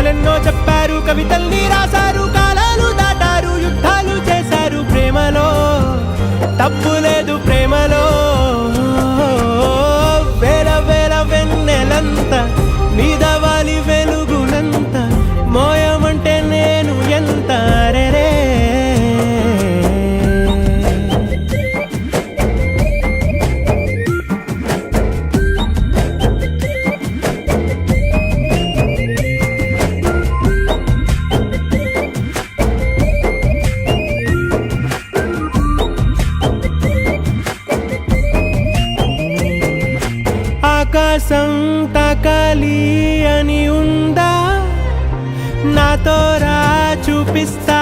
కథలెన్నో చెప్పారు, కవితల్ని రాశారు, కాలాలు దాటారు, యుద్ధాలు చేశారు. ప్రేమలో తప్పు లేదు, ప్రేమలో వేల వేల వెన్నెలంత మీద వాలి వెలుగునంత మోయమంటే నేను ఎంత రే. ఆకాశం తాకాలి అని ఉందా, నాతో రా చూపిస్తా